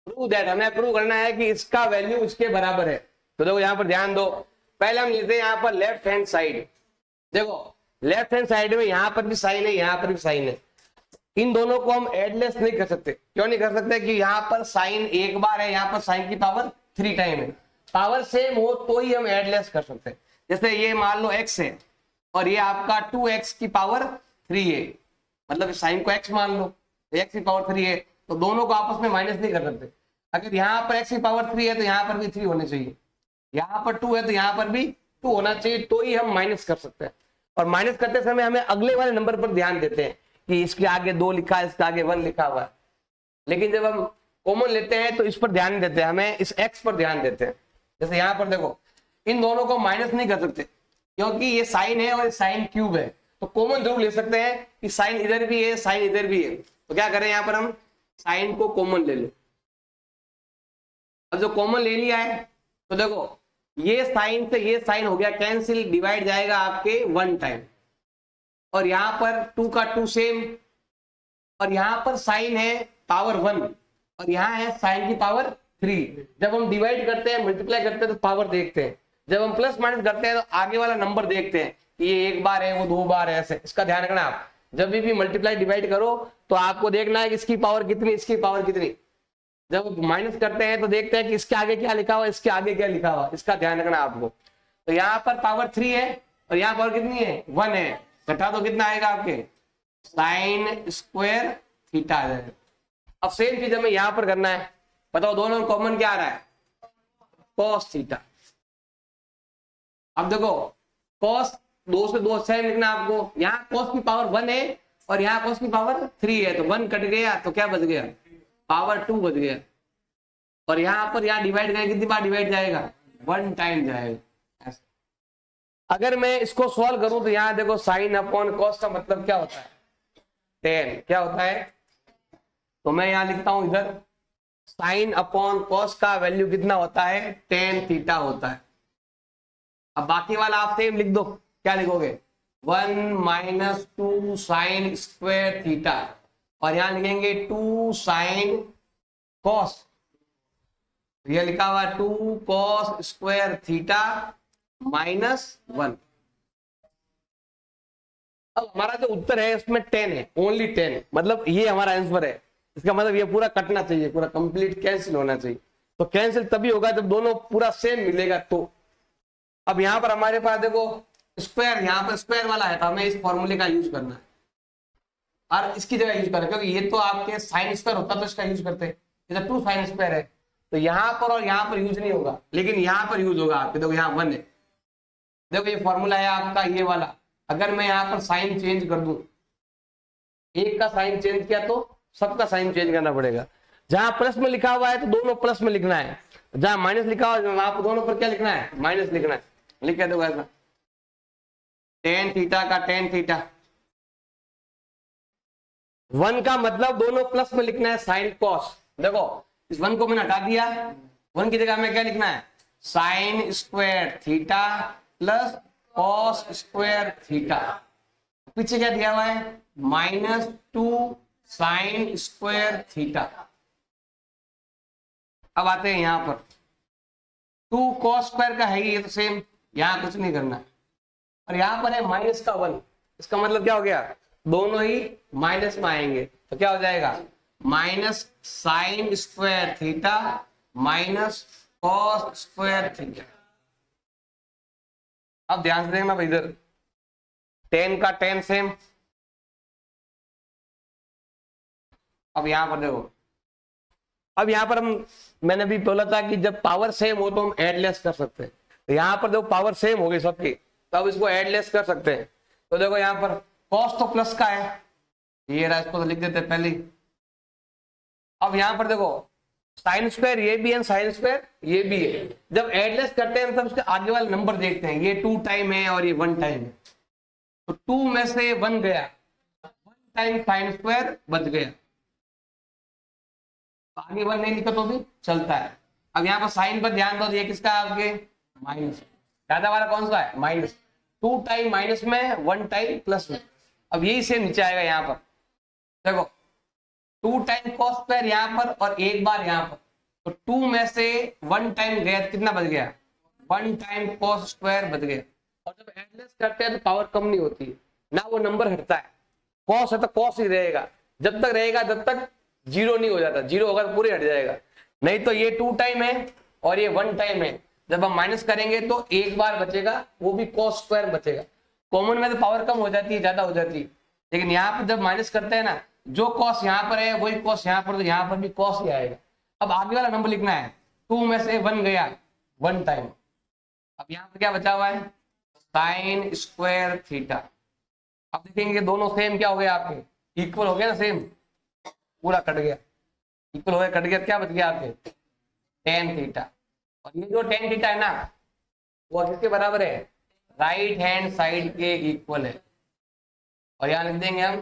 Prove that, हमें prove करना है कि इसका वैल्यू इसके बराबर है। तो देखो यहाँ पर ध्यान दो, पहले हम लेते हैं यहाँ पर लेफ्ट हैंड साइड। देखो लेफ्ट हैंड साइड में यहाँ पर भी साइन है, यहाँ पर भी साइन है। इन दोनों को हम एडलेस नहीं कर सकते। क्यों नहीं कर सकते? कि यहाँ पर साइन एक बार है, यहाँ पर साइन की पावर 3 टाइम है। पावर सेम हो तो ही हम एडलेस कर सकते हैं। जैसे ये मान लो x है और ये आपका 2x की पावर 3 है, मतलब साइन को x मान लो, x की पावर 3 है, तो दोनों को आपस में माइनस नहीं कर सकते। अगर यहाँ पर x की पावर 3 है तो यहाँ पर भी 3 होने चाहिए, यहाँ पर 2 है तो यहाँ पर भी 2 होना चाहिए, तो ही हम माइनस कर सकते हैं। और माइनस करते समय हमें अगले वाले नंबर पर ध्यान देते हैं कि इसके आगे 2 लिखा है, इसके आगे 1 लिखा हुआ है। लेकिन जब हम कॉमन लेते हैं तो इस पर ध्यान नहीं देते, हमें इस x पर ध्यान देते हैं। जैसे यहाँ पर देखो, इन दोनों को माइनस नहीं कर सकते क्योंकि ये साइन है और ये साइन क्यूब है, तो कॉमन जरूर ले सकते हैं कि साइन इधर भी है, साइन इधर भी है। तो क्या करें, यहाँ पर हम साइन को कॉमन ले लें। अब जो कॉमन ले लिया है तो देखो ये साइन से ये साइन हो गया कैंसिल, डिवाइड जाएगा आपके 1 टाइम, और यहाँ पर 2 का 2 सेम, और यहाँ पर साइन है पावर 1 और यहाँ है साइन की पावर 3। जब हम डिवाइड करते हैं, मल्टीप्लाई करते हैं तो पावर देखते हैं, जब हम प्लस माइनस करते हैं तो आगे वाला नंबर देखते हैं कि ये 1 बार है, वो 2 बार है, ऐसे। इसका ध्यान रखना। आप जब भी मल्टीप्लाई डिवाइड करो तो आपको देखना है कि इसकी पावर कितनी, इसकी पावर कितनी। जब माइनस करते हैं तो देखते हैं कि इसके आगे क्या लिखा हुआ, इसके आगे क्या लिखा हुआ, इसका ध्यान रखना आपको। तो यहाँ पर पावर 3 है और यहाँ पावर कितनी है, 1 है। घटा तो कितना आएगा आपके, साइन स्क्वायर थीटा आ जाएगा। अब सेम चीज हमें यहाँ पर करना है। बताओ दोनों कॉमन क्या आ रहा है, कॉस थीटा। अब देखो कॉस 2 से 2 सेम लिखना आपको। यहाँ कॉस की पावर 1 है और यहाँ कॉस की पावर 3 है, तो 1 कट गया तो क्या बच गया, पावर 2 बच गया। और यहाँ पर यहाँ डिवाइड करें, कितनी बार डिवाइड जाएगा, 1 टाइम जाएगा। अगर मैं इसको सॉल्व करूं तो यहाँ देखो साइन अपॉन कॉस का मतलब क्या होता है, 10। क्या होता है, तो मैं यहाँ लिखता हूं इधर साइन अपॉन कॉस का वैल्यू कितना होता है, 10 थीटा होता है। अब बाकी वाला आप सेम लिख दो। क्या लिखोगे, 1 माइनस 2 साइन स्क्वायर थीटा, और यहां लिखेंगे 2 साइन कॉस, ये लिखा हुआ 2 कॉस स्क्वायर थीटा -1। अब हमारा जो उत्तर है उसमें 10 है, ओनली 10, मतलब ये हमारा आंसर है। इसका मतलब ये पूरा कटना चाहिए, पूरा कंप्लीट कैंसिल होना चाहिए। तो कैंसिल तभी होगा जब दोनों पूरा सेम मिलेगा। तो अब यहाँ पर हमारे पास देखो स्क्वायर, यहाँ पर स्क्वायर वाला है तो हमें इस फॉर्मूले का यूज करना है और इसकी जगह यूज करना, क्योंकि ये तो आपके साइन स्क्वायर होता तो इसका यूज करते, जैसे 2 साइन स्क्वायर है तो यहाँ पर और यहाँ पर यूज नहीं होगा, लेकिन यहाँ पर यूज होगा आपके। देखो यहाँ 1 है, देखो ये फॉर्मूला है आपका ये वाला। अगर मैं यहाँ पर साइन चेंज कर दूं, एक का साइन चेंज किया तो सबका साइन चेंज करना पड़ेगा। जहां प्लस में लिखा हुआ है तो दोनों प्लस में लिखना है, जहां माइनस लिखा हुआ है वहां पर दोनों पर क्या लिखना है, माइनस लिखना है। लिख दो ऐसा, tan थीटा का tan थीटा, 1 का मतलब दोनों प्लस में लिखना है साइन कॉस। देखो इस 1 को मैंने हटा दिया, 1 की जगह में क्या लिखना है, sine square theta plus cos square theta. पीछे क्या दिया हुआ है, -2 साइन स्क्वायर थीटा। अब आते हैं यहां पर 2 कॉस स्क्वायर का है, ये तो सेम, यहां कुछ नहीं करना। और यहां पर है -1, इसका मतलब क्या हो गया, दोनों ही माइनस में आएंगे, तो क्या हो जाएगा, minus sine square theta minus cos square theta. अब ध्यान से देखना भाई, इधर 10 का 10 सेम। अब यहां पर देखो, अब यहां पर हम, मैंने भी बोला था कि जब पावर सेम हो तो हम एडलेस कर सकते हैं। तो यहां पर देखो पावर सेम हो गई सबकी, तो अब इसको एडलेस कर सकते हैं। तो देखो यहां पर कॉस तो प्लस का है, ये रहा, इसको तो लिख देते पहले। अब यहां पर देखो साइन स्क्वायर ये भी है, साइन स्क्वायर ये भी है। जब एडलेस करते हैं तब उसके आगे वाले नंबर देखते हैं, ये 2 टाइम है और ये 1 टाइम है, तो 2 में से 1 गया, 1 टाइम साइन स्क्वायर बच गया, आगे 1 नहीं लिखा तो भी चलता है। अब यहाँ पर साइन पर ध्यान दो, ये किसका है आपके, माइनस, ज्यादा वाला कौन सा है, माइनस। 2 टाइम माइनस में, 1 टाइम प्लस में। अब यही सेम नीचे आएगा यहाँ पर, देखो 2 टाइम कॉस स्क्वायर यहाँ पर और 1 बार यहाँ पर, तो 2 में से 1 टाइम गया तो कितना बच गया, 1 टाइम कॉस स्क्वायर बच गया। और जब एडलेस करते हैं तो पावर कम नहीं होती ना, वो नंबर हटता है। कॉस है तो कॉस ही रहेगा, जब तक रहेगा जब तक जीरो नहीं हो जाता, जीरो होगा तो पूरे हट जाएगा। नहीं तो ये 2 टाइम है और ये 1 टाइम है, जब हम माइनस करेंगे तो एक बार बचेगा, वो भी कॉस स्क्वायर बचेगा। कॉमन में तो पावर कम हो जाती है, ज्यादा हो जाती है, लेकिन यहाँ पर जब माइनस करते हैं ना, जो कॉस यहाँ पर है वही कॉस यहाँ पर, तो यहाँ पर भी कॉस ही आएगा। अब आगे वाला नंबर लिखना है, 2 में से 1 गया 1 टाइम, अब यहाँ पर क्या बचा हुआ है, साइन स्क्वायर थीटा। अब देखेंगे दोनों सेम क्या हो गया आपके, इक्वल हो गया ना, सेम पूरा कट गया, इक्वल हो गया, कट गया, क्या बच गया आपके, टेन थीटा। और ये जो टेन थीटा है ना, वो किसके बराबर है, राइट हैंड साइड के इक्वल है। और यहाँ लिख देंगे हम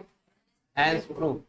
हैंस प्रूफ।